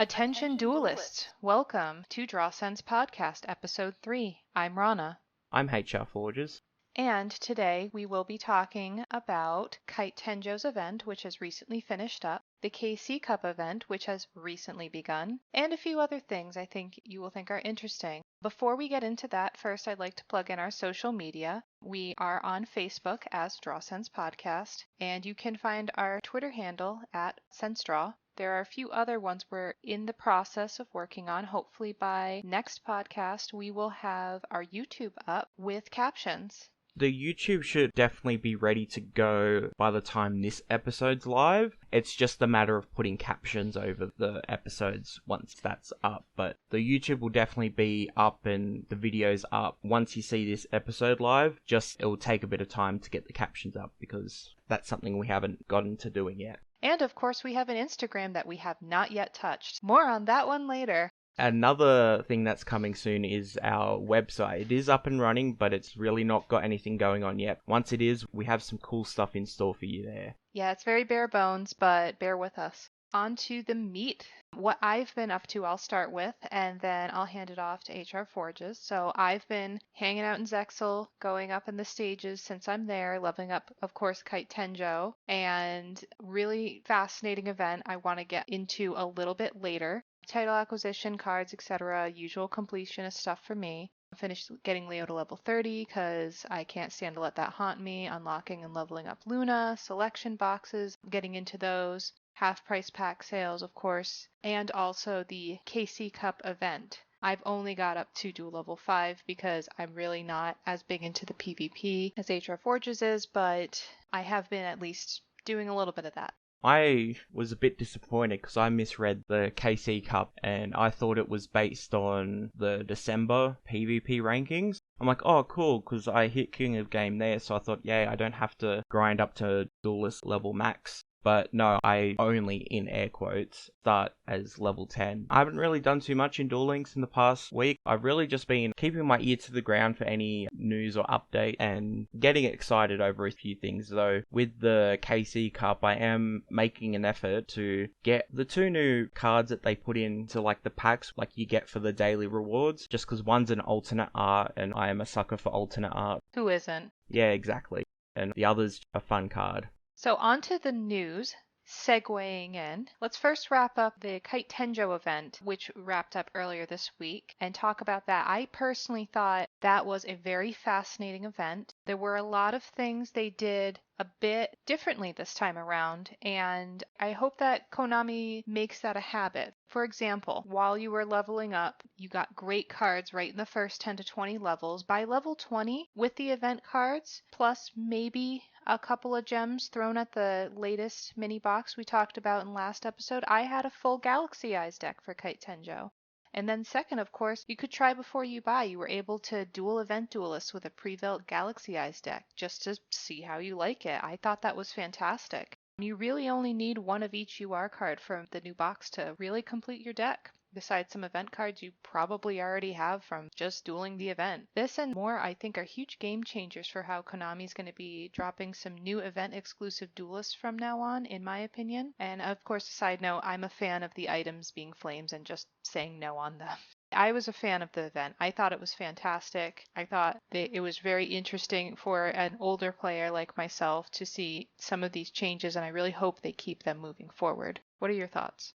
Attention duelists, welcome to DrawSense Podcast Episode 3. I'm Rana. I'm HR Forges. And today we will be talking about Kite Tenjo's event, which has recently finished up, the KC Cup event, which has recently begun, and a few other things I think you will think are interesting. Before we get into that, first I'd like to plug in our social media. We are on Facebook as DrawSense Podcast, and you can find our Twitter handle at SenseDraw. There are a few other ones we're in the process of working on. Hopefully by next podcast, we will have our YouTube up with captions. The YouTube should definitely be ready to go by the time this episode's live. It's just a matter of putting captions over the episodes once that's up. But the YouTube will definitely be up and the videos up once you see this episode live. Just it'll take a bit of time to get the captions up because that's something we haven't gotten to doing yet. And of course, we have an Instagram that we have not yet touched. More on that one later. Another thing that's coming soon is our website. It is up and running, but it's really not got anything going on yet. Once it is, we have some cool stuff in store for you there. Yeah, it's very bare bones, but bear with us. On to the meat. What I've been up to, I'll start with, and then I'll hand it off to HR Forges. So I've been hanging out in Zexal, going up in the stages since I'm there, leveling up, of course, Kite Tenjo, and really fascinating event I want to get into a little bit later. Title acquisition, cards, etc., usual completionist stuff for me. I finished getting Leo to level 30 because I can't stand to let that haunt me, unlocking and leveling up Luna, selection boxes, getting into those. Half price pack sales, of course, and also the KC Cup event. I've only got up to dual level 5 because I'm really not as big into the PvP as HR Forges is, but I have been at least doing a little bit of that. I was a bit disappointed because I misread the KC Cup and I thought it was based on the December PvP rankings. I'm like, oh, cool, because I hit King of Game there, so I thought, yeah, I don't have to grind up to Duelist level max. But no, I only, in air quotes, start as level 10. I haven't really done too much in Duel Links in the past week. I've really just been keeping my ear to the ground for any news or update and getting excited over a few things. Though with the KC Cup, I am making an effort to get the 2 new cards that they put into like the packs like you get for the daily rewards. Just because one's an alternate art and I am a sucker for alternate art. Who isn't? Yeah, exactly. And the other's a fun card. So on to the news, segueing in. Let's first wrap up the Kite Tenjo event, which wrapped up earlier this week, and talk about that. I personally thought that was a very fascinating event. There were a lot of things they did a bit differently this time around, and I hope that Konami makes that a habit. For example, while you were leveling up, you got great cards right in the first 10 to 20 levels. By level 20, with the event cards, plus maybe a couple of gems thrown at the latest mini box we talked about in last episode, I had a full Galaxy Eyes deck for Kite Tenjo. And then second, of course, you could try before you buy. You were able to dual event duelist with a pre-built Galaxy Eyes deck just to see how you like it. I thought that was fantastic. You really only need one of each UR card from the new box to really complete your deck. Besides some event cards you probably already have from just dueling the event. This and more, I think, are huge game changers for how Konami's going to be dropping some new event exclusive duelists from now on, in my opinion. And of course, a side note, I'm a fan of the items being flames and just saying no on them. I was a fan of the event. I thought it was fantastic. I thought that it was very interesting for an older player like myself to see some of these changes, and I really hope they keep them moving forward. What are your thoughts?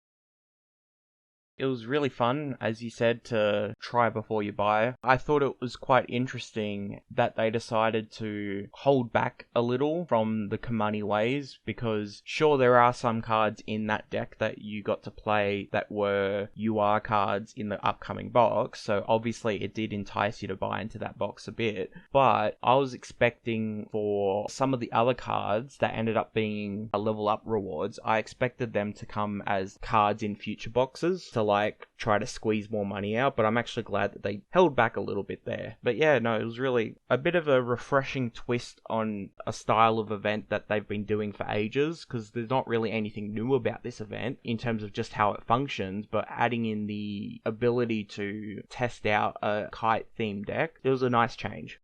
It was really fun, as you said, to try before you buy. I thought it was quite interesting that they decided to hold back a little from the Kamani ways, because sure, there are some cards in that deck that you got to play that were UR cards in the upcoming box, so obviously it did entice you to buy into that box a bit, but I was expecting for some of the other cards that ended up being level up rewards, I expected them to come as cards in future boxes, to like try to squeeze more money out, but I'm actually glad that they held back a little bit there. But yeah, no, it was really a bit of a refreshing twist on a style of event that they've been doing for ages, because there's not really anything new about this event in terms of just how it functions, but adding in the ability to test out a kite themed deck, it was a nice change.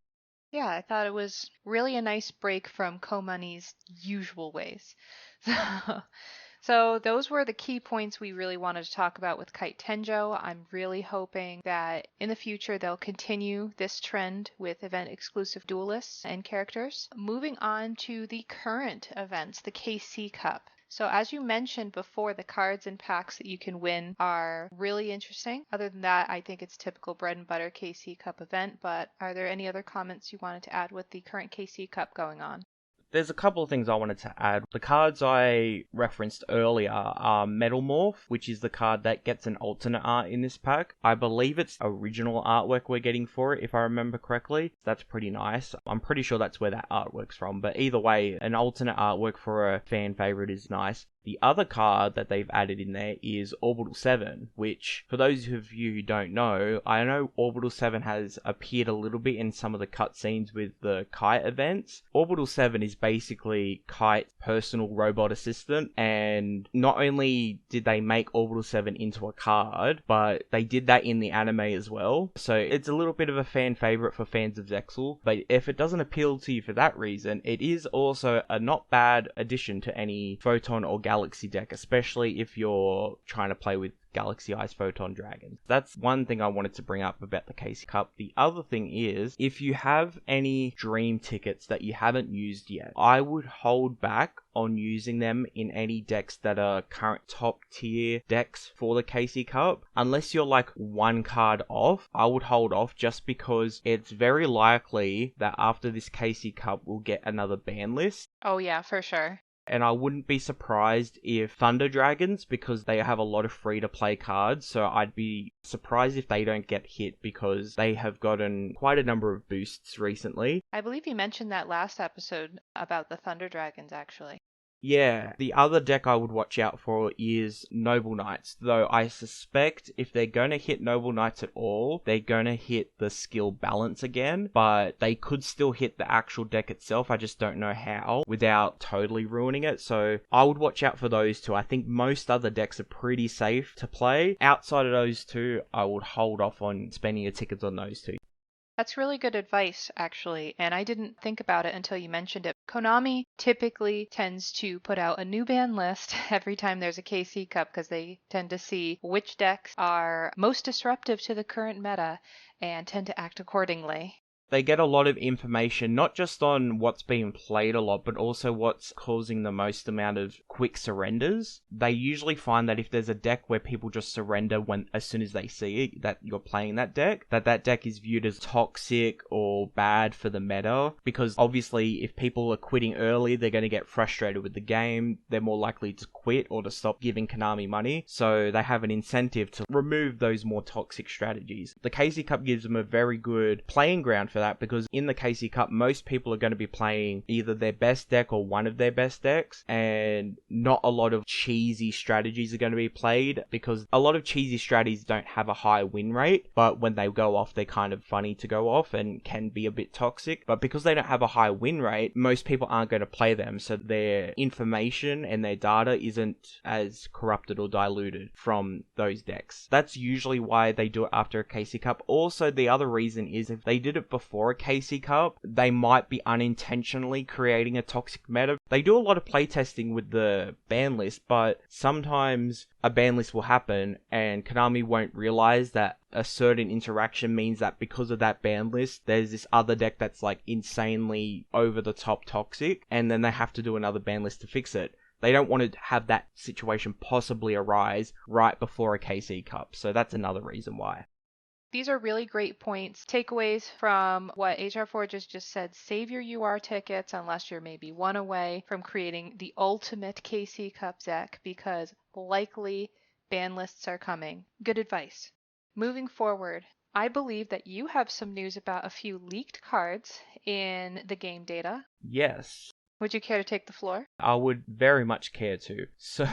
Yeah, I thought it was really a nice break from Komani's usual ways. So those were the key points we really wanted to talk about with Kite Tenjo. I'm really hoping that in the future they'll continue this trend with event exclusive duelists and characters. Moving on to the current events, the KC Cup. So as you mentioned before, the cards and packs that you can win are really interesting. Other than that, I think it's typical bread and butter KC Cup event, but are there any other comments you wanted to add with the current KC Cup going on? There's a couple of things I wanted to add. The cards I referenced earlier are Metal Morph, which is the card that gets an alternate art in this pack. I believe it's original artwork we're getting for it, if I remember correctly. That's pretty nice. I'm pretty sure that's where that artwork's from, but either way, an alternate artwork for a fan favorite is nice. The other card that they've added in there is Orbital 7, which, for those of you who don't know, I know Orbital 7 has appeared a little bit in some of the cutscenes with the Kite events. Orbital 7 is basically Kite's personal robot assistant, and not only did they make Orbital 7 into a card, but they did that in the anime as well. So it's a little bit of a fan favorite for fans of Zexal, but if it doesn't appeal to you for that reason, it is also a not bad addition to any Photon or Galaxy deck, especially if you're trying to play with Galaxy Ice Photon Dragons. That's one thing I wanted to bring up about the KC Cup. The other thing is, if you have any dream tickets that you haven't used yet, I would hold back on using them in any decks that are current top tier decks for the KC Cup. Unless you're like one card off, I would hold off, just because it's very likely that after this KC Cup we'll get another ban list. Oh yeah, for sure. And I wouldn't be surprised if Thunder Dragons, because they have a lot of free-to-play cards, so I'd be surprised if they don't get hit, because they have gotten quite a number of boosts recently. I believe you mentioned that last episode about the Thunder Dragons, actually. Yeah, the other deck I would watch out for is Noble Knights, though I suspect if they're going to hit Noble Knights at all, they're going to hit the skill balance again, but they could still hit the actual deck itself. I just don't know how without totally ruining it, so I would watch out for those two. I think most other decks are pretty safe to play. Outside of those two, I would hold off on spending your tickets on those two. That's really good advice, actually, and I didn't think about it until you mentioned it. Konami typically tends to put out a new ban list every time there's a KC Cup because they tend to see which decks are most disruptive to the current meta and tend to act accordingly. They get a lot of information, not just on what's being played a lot, but also what's causing the most amount of quick surrenders. They usually find that if there's a deck where people just surrender as soon as they see it, that you're playing that deck deck is viewed as toxic or bad for the meta, because obviously if people are quitting early, they're going to get frustrated with the game, they're more likely to quit or to stop giving Konami money, so they have an incentive to remove those more toxic strategies. The KC Cup gives them a very good playing ground for that, because in the KC Cup most people are going to be playing either their best deck or one of their best decks, and not a lot of cheesy strategies are going to be played, because a lot of cheesy strategies don't have a high win rate, but when they go off they're kind of funny to go off and can be a bit toxic. But because they don't have a high win rate, most people aren't going to play them, so their information and their data isn't as corrupted or diluted from those decks. That's usually why they do it after a KC Cup. Also, the other reason is if they did it before a KC Cup, they might be unintentionally creating a toxic meta. They do a lot of playtesting with the ban list, but sometimes a ban list will happen and Konami won't realize that a certain interaction means that because of that ban list, there's this other deck that's like insanely over the top toxic, and then they have to do another ban list to fix it. They don't want to have that situation possibly arise right before a KC Cup, so that's another reason why. These are really great points. Takeaways from what HR Forges just said: save your UR tickets unless you're maybe one away from creating the ultimate KC Cup deck, because likely ban lists are coming. Good advice. Moving forward, I believe that you have some news about a few leaked cards in the game data. Yes, Would you care to take the floor? I would very much care to. So,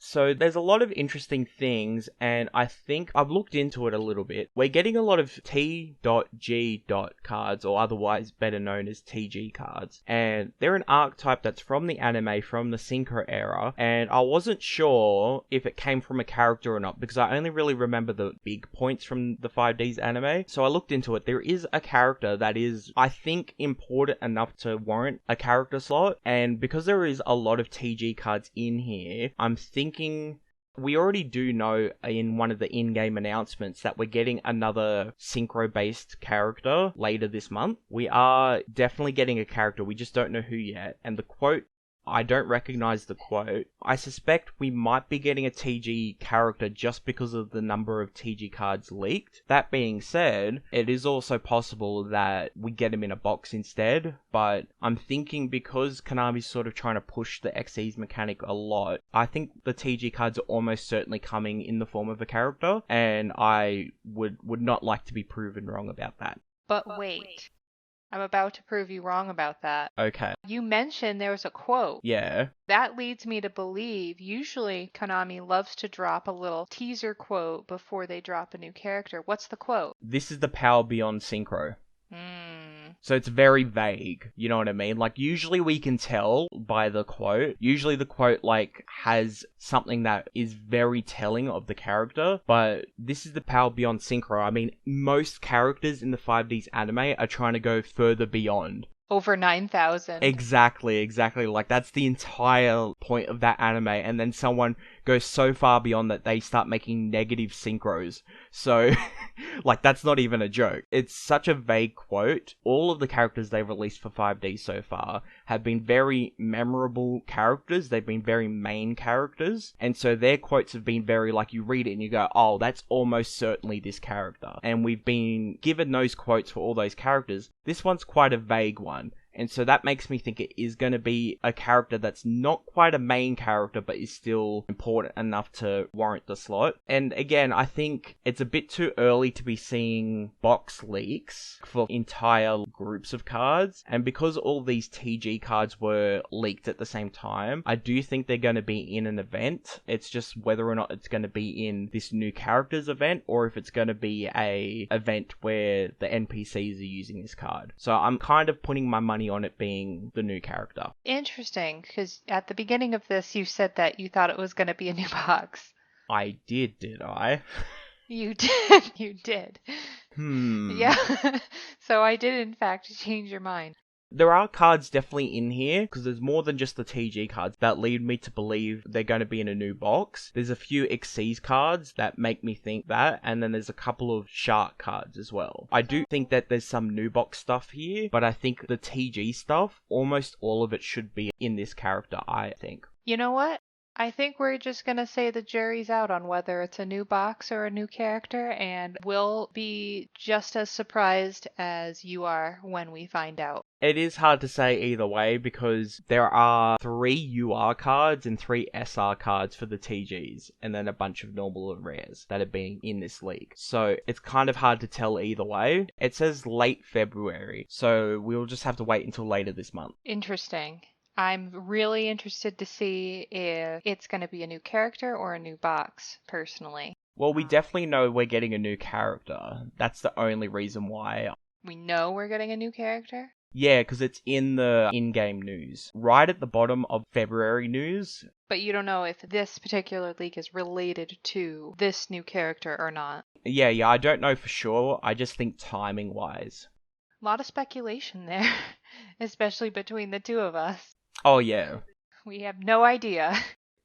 So there's a lot of interesting things, and I think I've looked into it a little bit. We're getting a lot of T.G. cards, or otherwise better known as TG cards, and they're an archetype that's from the anime, from the Synchro era, and I wasn't sure if it came from a character or not, because I only really remember the big points from the 5D's anime. So I looked into it. There is a character that is, I think, important enough to warrant a character slot, and because there is a lot of TG cards in here, I'm thinking we already do know in one of the in-game announcements that we're getting another synchro-based character later this month. We are definitely getting a character, we just don't know who yet. And the quote, I don't recognize the quote. I suspect we might be getting a TG character just because of the number of TG cards leaked. That being said, it is also possible that we get him in a box instead, but I'm thinking because Konami's sort of trying to push the XE's mechanic a lot, I think the TG cards are almost certainly coming in the form of a character, and I would not like to be proven wrong about that. But wait. I'm about to prove you wrong about that. Okay. You mentioned there was a quote. Yeah. That leads me to believe usually Konami loves to drop a little teaser quote before they drop a new character. What's the quote? This is the power beyond Synchro. Hmm. So it's very vague, you know what I mean? Like, usually we can tell by the quote. Usually the quote, like, has something that is very telling of the character, but this is the power beyond Synchro. I mean, most characters in the 5D's anime are trying to go further beyond. Over 9,000. Exactly. Like, that's the entire point of that anime, and then someone goes so far beyond that they start making negative synchros. So, like, that's not even a joke. It's such a vague quote. All of the characters they've released for 5D so far have been very memorable characters. They've been very main characters. And so their quotes have been very, like, you read it and you go, oh, that's almost certainly this character. And we've been given those quotes for all those characters. This one's quite a vague one. And so that makes me think it is going to be a character that's not quite a main character, but is still important enough to warrant the slot. And again, I think it's a bit too early to be seeing box leaks for entire groups of cards. And because all these TG cards were leaked at the same time, I do think they're going to be in an event. It's just whether or not it's going to be in this new characters event, or if it's going to be a event where the NPCs are using this card. So I'm kind of putting my money on it being the new character. Interesting, because at the beginning of this, you said that you thought it was going to be a new box. I did I? You did. You did. Yeah. So I did, in fact, change your mind. There are cards definitely in here, because there's more than just the TG cards that lead me to believe they're going to be in a new box. There's a few Xyz cards that make me think that, and then there's a couple of Shark cards as well. I do think that there's some new box stuff here, but I think the TG stuff, almost all of it should be in this character, I think. You know what? I think we're just going to say the jury's out on whether it's a new box or a new character, and we'll be just as surprised as you are when we find out. It is hard to say either way, because there are 3 UR cards and 3 SR cards for the TGs, and then a bunch of normal and rares that are being in this league. So it's kind of hard to tell either way. It says late February, so we'll just have to wait until later this month. Interesting. I'm really interested to see if it's going to be a new character or a new box, personally. Well, we definitely know we're getting a new character. That's the only reason why. We know we're getting a new character? Yeah, because it's in the in-game news. Right at the bottom of February news. But you don't know if this particular leak is related to this new character or not. Yeah, I don't know for sure. I just think timing-wise. A lot of speculation there, especially between the two of us. Oh, yeah. We have no idea.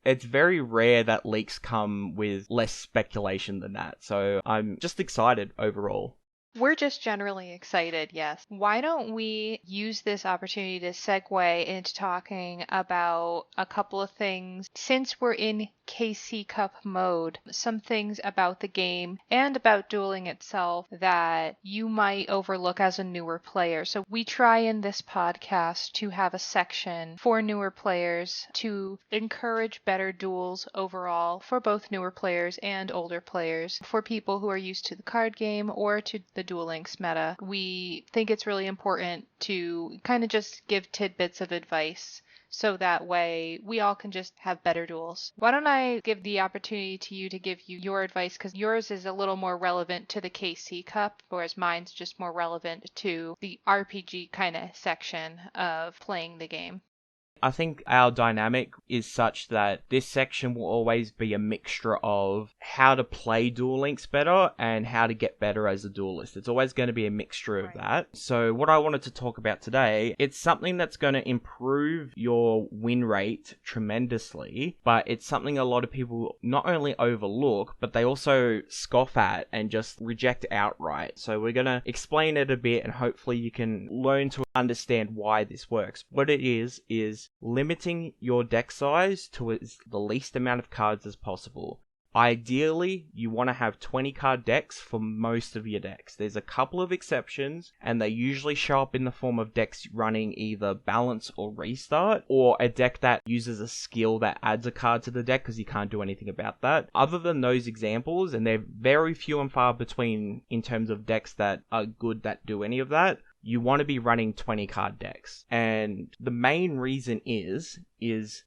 It's very rare that leaks come with less speculation than that, so I'm just excited overall. We're just generally excited, yes. Why don't we use this opportunity to segue into talking about a couple of things since we're in KC Cup mode, some things about the game and about dueling itself that you might overlook as a newer player. So we try in this podcast to have a section for newer players to encourage better duels overall for both newer players and older players. For people who are used to the card game or to the Duel Links meta, we think it's really important to kind of just give tidbits of advice so that way we all can just have better duels. Why don't I give the opportunity to you to give you your advice, because yours is a little more relevant to the KC Cup, whereas mine's just more relevant to the RPG kind of section of playing the game. I think our dynamic is such that this section will always be a mixture of how to play Duel Links better and how to get better as a duelist. It's always going to be a mixture of that. So what I wanted to talk about today, it's something that's going to improve your win rate tremendously, but it's something a lot of people not only overlook, but they also scoff at and just reject outright. So we're going to explain it a bit, and hopefully you can learn to understand why this works. What it is limiting your deck size to the least amount of cards as possible. Ideally, you want to have 20 card decks for most of your decks. There's a couple of exceptions, and they usually show up in the form of decks running either balance or restart, or a deck that uses a skill that adds a card to the deck because you can't do anything about that. Other than those examples, and they're very few and far between in terms of decks that are good that do any of that, you want to be running 20 card decks. And the main reason is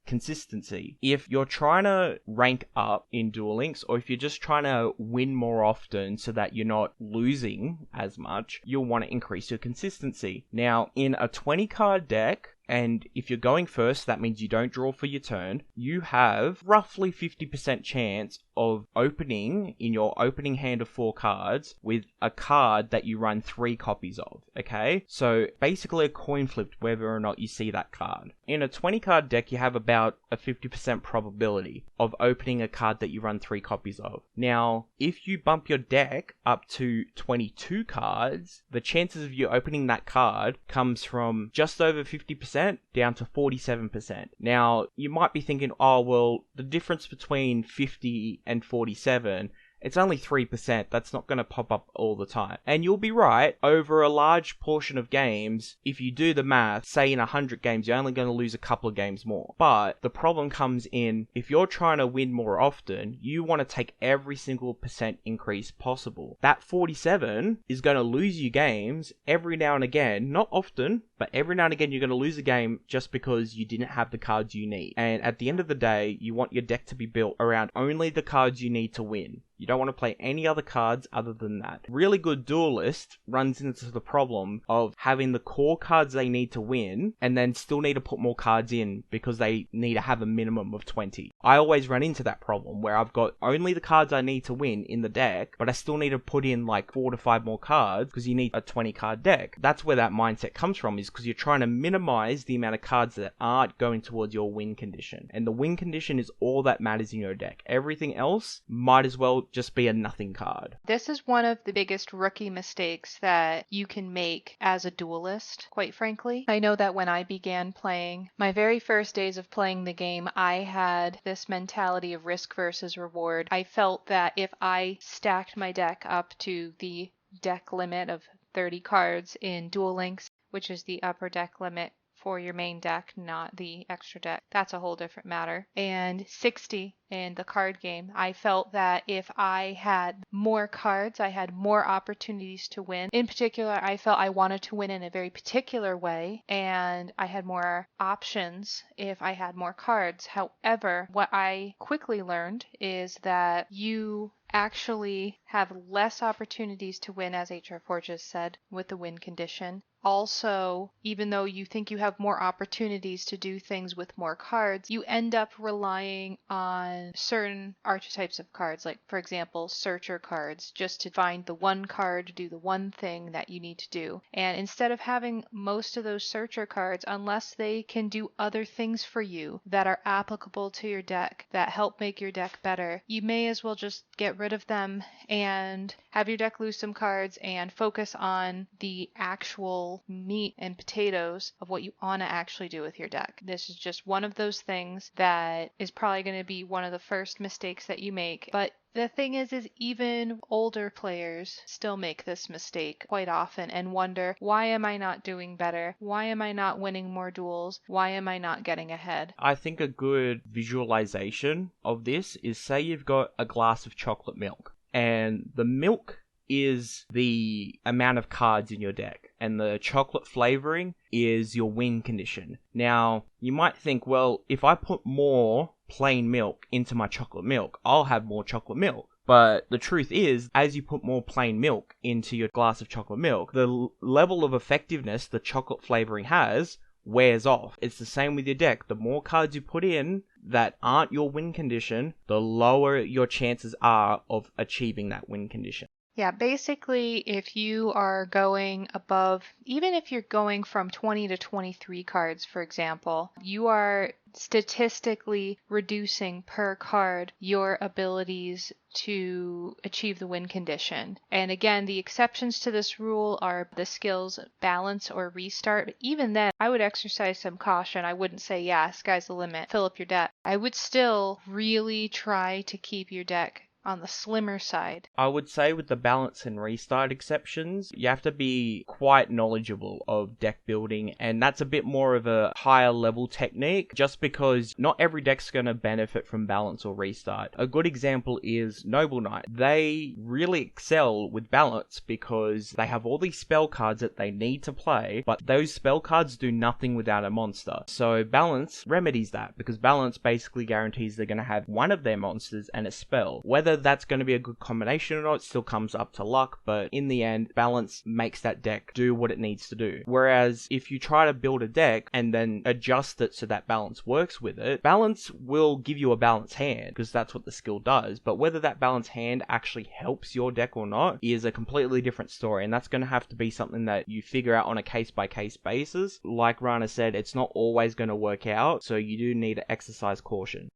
consistency. If you're trying to rank up in Duel Links, or if you're just trying to win more often so that you're not losing as much, you'll want to increase your consistency. Now, in a 20 card deck, and if you're going first, that means you don't draw for your turn, you have roughly 50% chance of opening in your opening hand of 4 cards with a card that you run 3 copies of, okay? So basically a coin flip whether or not you see that card. In a 20 card deck, you have about a 50% probability of opening a card that you run 3 copies of. Now, if you bump your deck up to 22 cards, the chances of you opening that card comes from just over 50% down to 47%. Now, you might be thinking, oh, well, the difference between 50 and 47, it's only 3%. That's not going to pop up all the time. And you'll be right. Over a large portion of games, if you do the math, say in 100 games, you're only going to lose a couple of games more. But the problem comes in, if you're trying to win more often, you want to take every single percent increase possible. That 47 is going to lose you games every now and again. Not often, but every now and again you're going to lose a game just because you didn't have the cards you need. And at the end of the day, you want your deck to be built around only the cards you need to win. You don't want to play any other cards other than that. Really good duelist runs into the problem of having the core cards they need to win and then still need to put more cards in because they need to have a minimum of 20. I always run into that problem where I've got only the cards I need to win in the deck, but I still need to put in like 4 to 5 more cards because you need a 20 card deck. That's where that mindset comes from, is because you're trying to minimize the amount of cards that aren't going towards your win condition. And the win condition is all that matters in your deck. Everything else might as well just be a nothing card. This is one of the biggest rookie mistakes that you can make as a duelist, quite frankly. I know that when I began playing, my very first days of playing the game, I had this mentality of risk versus reward. I felt that if I stacked my deck up to the deck limit of 30 cards in Duel Links, which is the upper deck limit for your main deck, not the extra deck. That's a whole different matter. And 60 in the card game. I felt that if I had more cards, I had more opportunities to win. In particular, I felt I wanted to win in a very particular way, and I had more options if I had more cards. However, what I quickly learned is that you actually have less opportunities to win, as HR4 just said, with the win condition. Also, even though you think you have more opportunities to do things with more cards, you end up relying on certain archetypes of cards, like, for example, searcher cards, just to find the one card to do the one thing that you need to do. And instead of having most of those searcher cards, unless they can do other things for you that are applicable to your deck, that help make your deck better, you may as well just get rid of them and have your deck lose some cards and focus on the actual meat and potatoes of what you want to actually do with your deck. This is just one of those things that is probably going to be one of the first mistakes that you make. But the thing is even older players still make this mistake quite often and wonder, why am I not doing better? Why am I not winning more duels? Why am I not getting ahead? I think a good visualization of this is, say you've got a glass of chocolate milk, and the milk is the amount of cards in your deck. and the chocolate flavoring is your win condition. Now, you might think, well, if I put more plain milk into my chocolate milk, I'll have more chocolate milk. But the truth is, as you put more plain milk into your glass of chocolate milk, the level of effectiveness the chocolate flavoring has wears off. It's the same with your deck. The more cards you put in that aren't your win condition, the lower your chances are of achieving that win condition. Yeah, basically, if you are going above, even if you're going from 20 to 23 cards, for example, you are statistically reducing per card your abilities to achieve the win condition. And again, the exceptions to this rule are the skills balance or restart. But even then, I would exercise some caution. I wouldn't say, yeah, sky's the limit, fill up your deck. I would still really try to keep your deck on the slimmer side. I would say with the balance and restart exceptions, you have to be quite knowledgeable of deck building, and that's a bit more of a higher level technique, just because not every deck's going to benefit from balance or restart. A good example is Noble Knight. They really excel with balance because they have all these spell cards that they need to play, but those spell cards do nothing without a monster. So balance remedies that, because balance basically guarantees they're going to have one of their monsters and a spell. Whether that's going to be a good combination or not, it still comes up to luck, but in the end, balance makes that deck do what it needs to do. Whereas if you try to build a deck and then adjust it so that balance works with it, balance will give you a balanced hand, because that's what the skill does, but whether that balanced hand actually helps your deck or not is a completely different story, and that's going to have to be something that you figure out on a case-by-case basis. Like Rana said, it's not always going to work out, so you do need to exercise caution.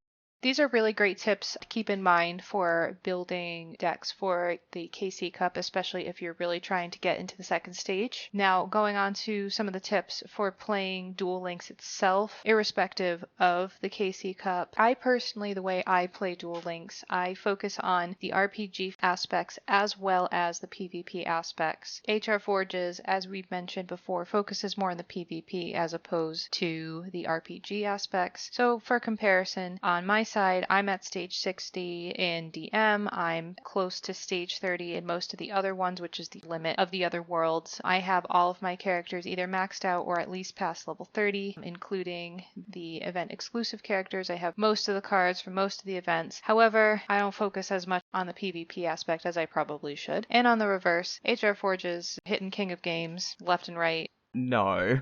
These are really great tips to keep in mind for building decks for the KC Cup, especially if you're really trying to get into the second stage. Now, going on to some of the tips for playing Duel Links itself, irrespective of the KC Cup. I personally, the way I play Duel Links, I focus on the RPG aspects as well as the PvP aspects. HR Forges, as we've mentioned before, focuses more on the PvP as opposed to the RPG aspects. So for comparison, on my side, I'm at stage 60 in DM. I'm close to stage 30 in most of the other ones, which is the limit of the other worlds. I have all of my characters either maxed out or at least past level 30, including the event exclusive characters. I have most of the cards for most of the events. However, I don't focus as much on the PvP aspect as I probably should. And on the reverse, HR Forges hitting king of games left and right. No.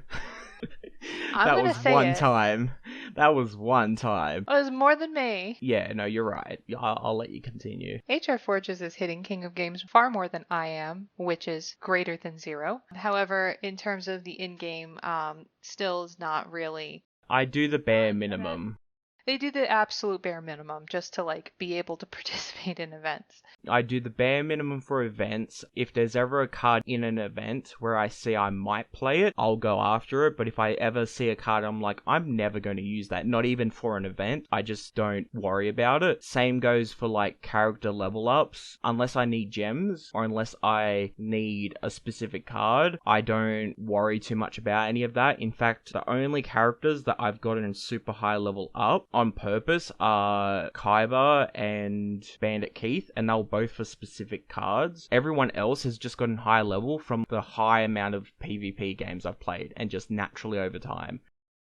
I'm That gonna was say one it. time. That was one time. It was more than me. Yeah, no, you're right. I'll let you continue. HR Forges is hitting King of Games far more than I am, which is greater than 0. However, in terms of the in-game, still is not really. I do the bare minimum. They do the absolute bare minimum just to be able to participate in events. I do the bare minimum for events. If there's ever a card in an event where I see I might play it, I'll go after it. But if I ever see a card, I'm like, I'm never going to use that. Not even for an event. I just don't worry about it. Same goes for character level ups. Unless I need gems or unless I need a specific card, I don't worry too much about any of that. In fact, the only characters that I've gotten super high level up on purpose are Kaiba and Bandit Keith, and they'll both for specific cards. Everyone else has just gotten high level from the high amount of PvP games I've played, and just naturally over time.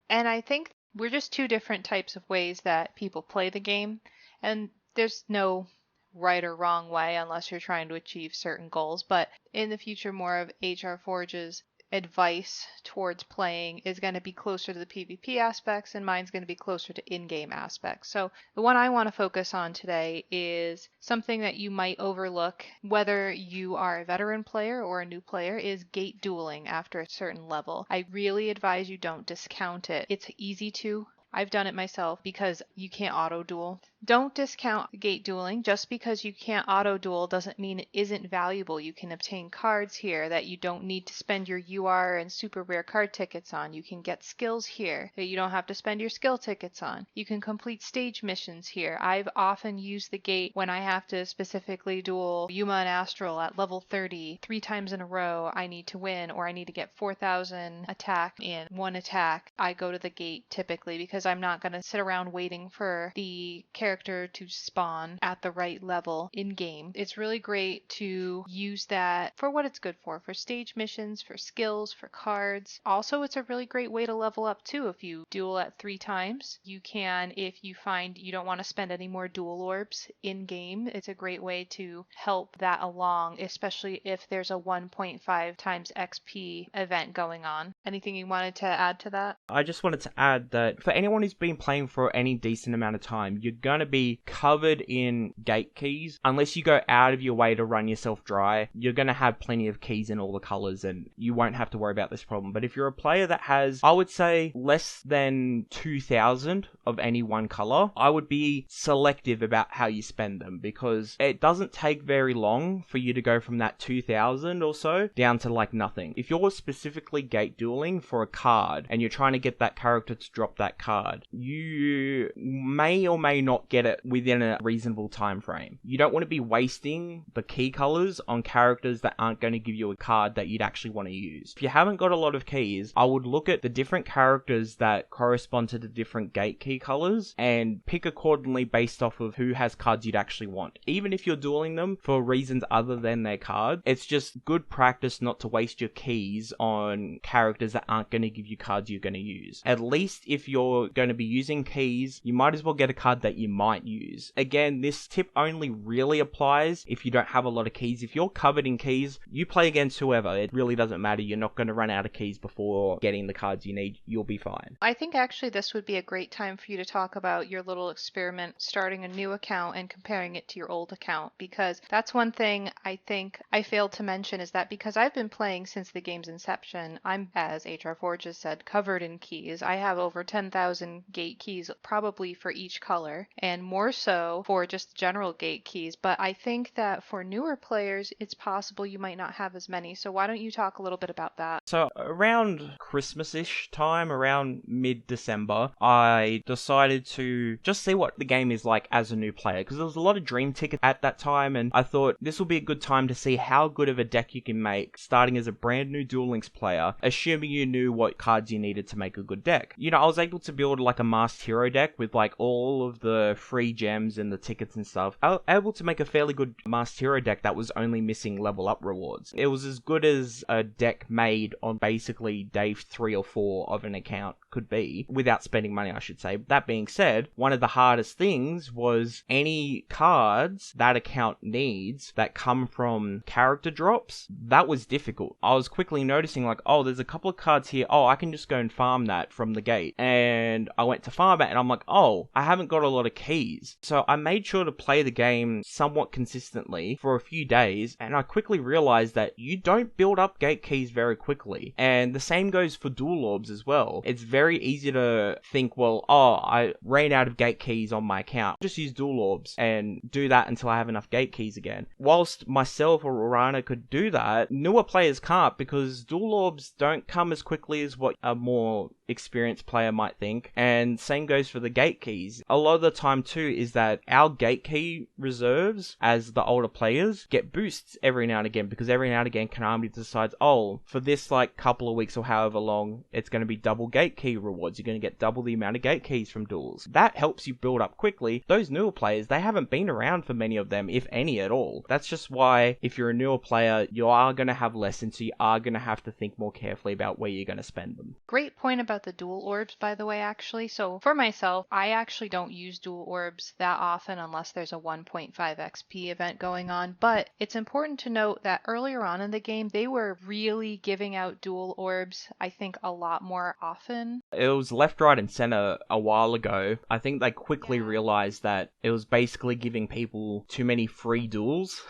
And I think we're just two different types of ways that people play the game, and there's no right or wrong way unless you're trying to achieve certain goals. But in the future, more of HR Forge's advice towards playing is going to be closer to the PvP aspects, and mine's going to be closer to in-game aspects. So the one I want to focus on today is something that you might overlook, whether you are a veteran player or a new player, is gate dueling after a certain level. I really advise you don't discount it. It's easy to. I've done it myself because you can't auto duel. Don't discount gate dueling. Just because you can't auto duel doesn't mean it isn't valuable. You can obtain cards here that you don't need to spend your UR and super rare card tickets on. You can get skills here that you don't have to spend your skill tickets on. You can complete stage missions here. I've often used the gate when I have to specifically duel Yuma and Astral at level 30 3 times in a row. I need to win, or I need to get 4,000 attack in one attack. I go to the gate typically because I'm not going to sit around waiting for the character character to spawn at the right level in game. It's really great to use that for what it's good for stage missions, for skills, for cards. Also, it's a really great way to level up too. If you duel at 3 times, you can, if you find you don't want to spend any more duel orbs in game, it's a great way to help that along, especially if there's a 1.5 times XP event going on. Anything you wanted to add to that? I just wanted to add that for anyone who's been playing for any decent amount of time, you're going to be covered in gate keys. Unless you go out of your way to run yourself dry, you're going to have plenty of keys in all the colors and you won't have to worry about this problem. But if you're a player that has, I would say, less than 2,000 of any one color, I would be selective about how you spend them, because it doesn't take very long for you to go from that 2,000 or so down to like nothing. If you're specifically gate dueling for a card and you're trying to get that character to drop that card, you may or may not get it within a reasonable time frame. You don't want to be wasting the key colors on characters that aren't going to give you a card that you'd actually want to use. If you haven't got a lot of keys, I would look at the different characters that correspond to the different gate key colors and pick accordingly based off of who has cards you'd actually want. Even if you're dueling them for reasons other than their card, it's just good practice not to waste your keys on characters that aren't going to give you cards you're going to use. At least if you're going to be using keys, you might as well get a card that you might use. Again, this tip only really applies if you don't have a lot of keys. If you're covered in keys, you play against whoever. It really doesn't matter. You're not going to run out of keys before getting the cards you need. You'll be fine. I think actually this would be a great time for you to talk about your little experiment starting a new account and comparing it to your old account, because that's one thing I think I failed to mention, is that because I've been playing since the game's inception, I'm, as HR4 just said, covered in keys. I have over 10,000 gate keys probably for each color, and more so for just general gate keys. But I think that for newer players, it's possible you might not have as many. So why don't you talk a little bit about that? So around Christmas-ish time, around mid-December, I decided to just see what the game is like as a new player, because there was a lot of dream tickets at that time, and I thought this will be a good time to see how good of a deck you can make starting as a brand new Duel Links player, assuming you knew what cards you needed to make a good deck. You know, I was able to build like a masked hero deck with like all of the free gems and the tickets and stuff. I was able to make a fairly good masked hero deck that was only missing level up rewards. It was as good as a deck made on basically day 3 or 4 of an account could be, without spending money, I should say. That being said, one of the hardest things was any cards that account needs that come from character drops. That was difficult. I was quickly noticing like, oh, there's a couple of cards here. Oh, I can just go and farm that from the gate. And I went to farm it and I'm like, oh, I haven't got a lot of keys. So I made sure to play the game somewhat consistently for a few days, and I quickly realized that you don't build up gate keys very quickly. And the same goes for dual orbs as well. It's very easy to think, well, oh, I ran out of gate keys on my account. Just use dual orbs and do that until I have enough gate keys again. Whilst myself or Rana could do that, newer players can't, because dual orbs don't come as quickly as what a more experienced player might think. And same goes for the gate keys. A lot of the time too is that our gate key reserves as the older players get boosts every now and again, because every now and again Konami decides, oh, for this like couple of weeks or however long, it's going to be double gate key rewards. You're going to get double the amount of gate keys from duels. That helps you build up quickly. Those newer players, they haven't been around for many of them, if any at all. That's just why if you're a newer player, you are going to have less, and so you are going to have to think more carefully about where you're going to spend them. Great point about the dual orbs, by the way, actually. So for myself, I actually don't use dual orbs that often unless there's a 1.5 XP event going on. But it's important to note that earlier on in the game, they were really giving out dual orbs, I think, a lot more often. It was left, right, and center a while ago. I think they quickly realized that it was basically giving people too many free duels,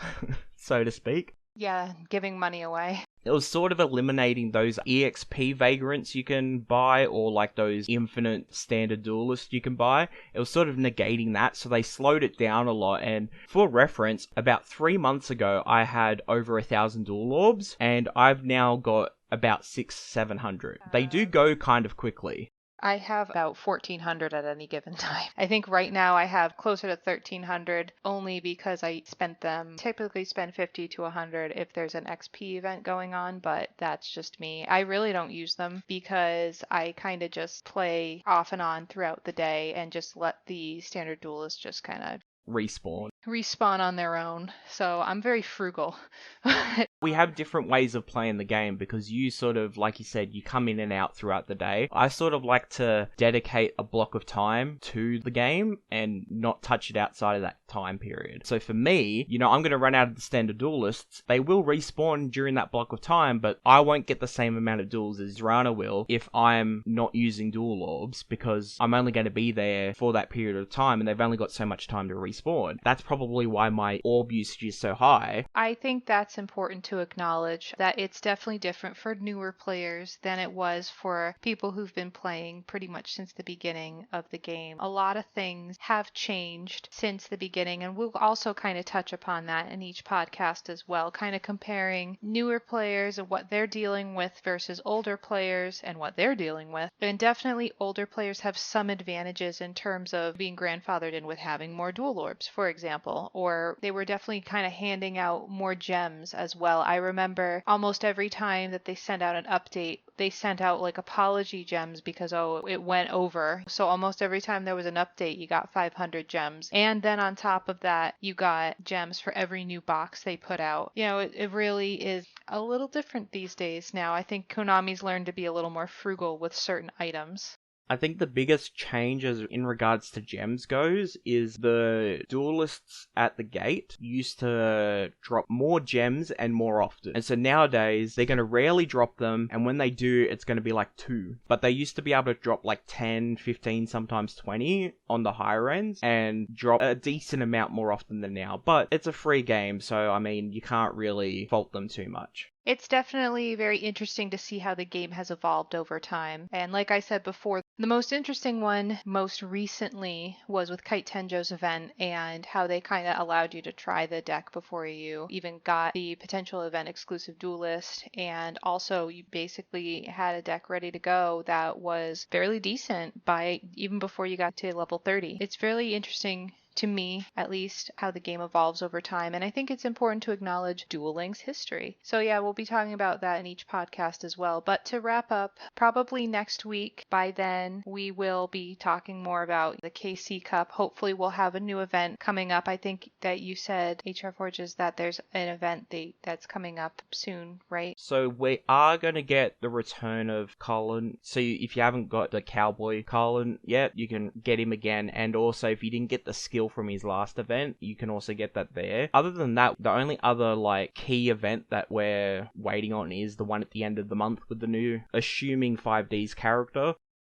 so to speak. Yeah, giving money away. It was sort of eliminating those EXP vagrants you can buy, or like those infinite standard duelists you can buy. It was sort of negating that, so they slowed it down a lot. And for reference, about 3 months ago, I had over 1,000 dual orbs, and I've now got about 600-700. They do go kind of quickly. I have about 1,400 at any given time. I think right now I have closer to 1,300 only because I typically spend 50 to 100 if there's an XP event going on, but that's just me. I really don't use them because I kind of just play off and on throughout the day and just let the standard duelists just kind of respawn on their own. So I'm very frugal. We have different ways of playing the game because you sort of, like you said, you come in and out throughout the day. I sort of like to dedicate a block of time to the game and not touch it outside of that time period. So for me, I'm going to run out of the standard duelists. They will respawn during that block of time, but I won't get the same amount of duels as Rana will if I'm not using dual orbs because I'm only going to be there for that period of time and they've only got so much time to respawn. That's probably why my orb usage is so high. I think that's important to acknowledge that it's definitely different for newer players than it was for people who've been playing pretty much since the beginning of the game. A lot of things have changed since the beginning, and we'll also kind of touch upon that in each podcast as well, kind of comparing newer players and what they're dealing with versus older players and what they're dealing with. And definitely older players have some advantages in terms of being grandfathered in with having more dual orbs, for example, or they were definitely kind of handing out more gems as well. I remember almost every time that they sent out an update, they sent out like apology gems because, it went over. So almost every time there was an update, you got 500 gems. And then on top of that, you got gems for every new box they put out. It really is a little different these days now. I think Konami's learned to be a little more frugal with certain items. I think the biggest changes in regards to gems goes is the duelists at the gate used to drop more gems and more often. And so nowadays, they're going to rarely drop them, and when they do, it's going to be like 2. But they used to be able to drop like 10, 15, sometimes 20 on the higher ends, and drop a decent amount more often than now. But it's a free game, so you can't really fault them too much. It's definitely very interesting to see how the game has evolved over time. And like I said before, the most interesting one most recently was with Kite Tenjo's event and how they kind of allowed you to try the deck before you even got the potential event exclusive duelist. And also you basically had a deck ready to go that was fairly decent by even before you got to level 30. It's fairly interesting to me, at least, how the game evolves over time. And I think it's important to acknowledge Duel Links history. So yeah, we'll be talking about that in each podcast as well. But to wrap up, probably next week, by then, we will be talking more about the KC Cup. Hopefully we'll have a new event coming up. I think that you said, HR Forges, that there's an event that's coming up soon, right? So we are going to get the return of Colin. So if you haven't got the Cowboy Colin yet, you can get him again. And also, if you didn't get the skill from his last event, you can also get that there. Other than that, the only other key event that we're waiting on is the one at the end of the month with the new assuming 5D's character.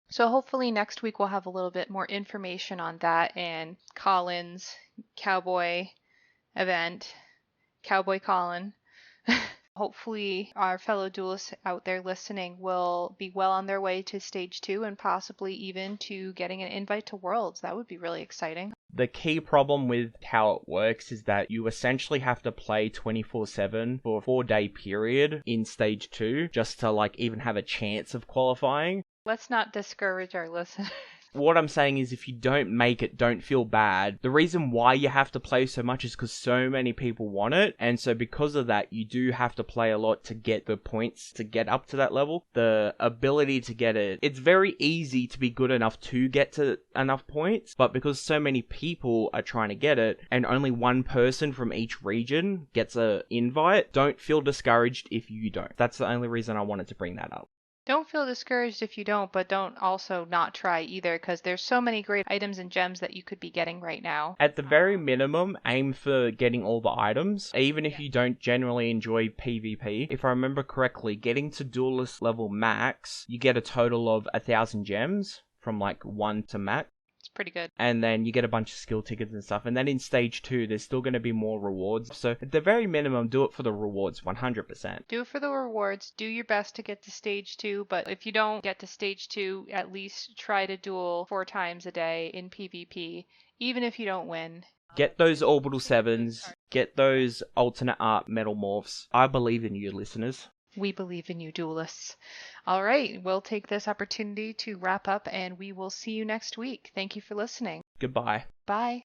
So hopefully next week we'll have a little bit more information on that and Colin's Cowboy event, Cowboy Colin. Hopefully our fellow duelists out there listening will be well on their way to stage 2 and possibly even to getting an invite to Worlds. That would be really exciting. The key problem with how it works is that you essentially have to play 24/7 for a 4-day period in stage 2 just to even have a chance of qualifying. Let's not discourage our listeners. What I'm saying is if you don't make it, don't feel bad. The reason why you have to play so much is because so many people want it. And so because of that, you do have to play a lot to get the points to get up to that level. The ability to get it. It's very easy to be good enough to get to enough points. But because so many people are trying to get it and only one person from each region gets an invite, don't feel discouraged if you don't. That's the only reason I wanted to bring that up. Don't feel discouraged if you don't, but don't also not try either, because there's so many great items and gems that you could be getting right now. At the very minimum, aim for getting all the items, even if you don't generally enjoy PvP. If I remember correctly, getting to duelist level max, you get a total of 1,000 gems from 1 to max. Pretty good. And then you get a bunch of skill tickets and stuff. And then in stage 2, there's still going to be more rewards. So at the very minimum, do it for the rewards, 100%. Do it for the rewards. Do your best to get to stage 2. But if you don't get to stage 2, at least try to duel 4 times a day in PvP, even if you don't win. Get those orbital 7s. Get those alternate art metal morphs. I believe in you, listeners. We believe in you, duelists. All right, we'll take this opportunity to wrap up and we will see you next week. Thank you for listening. Goodbye. Bye.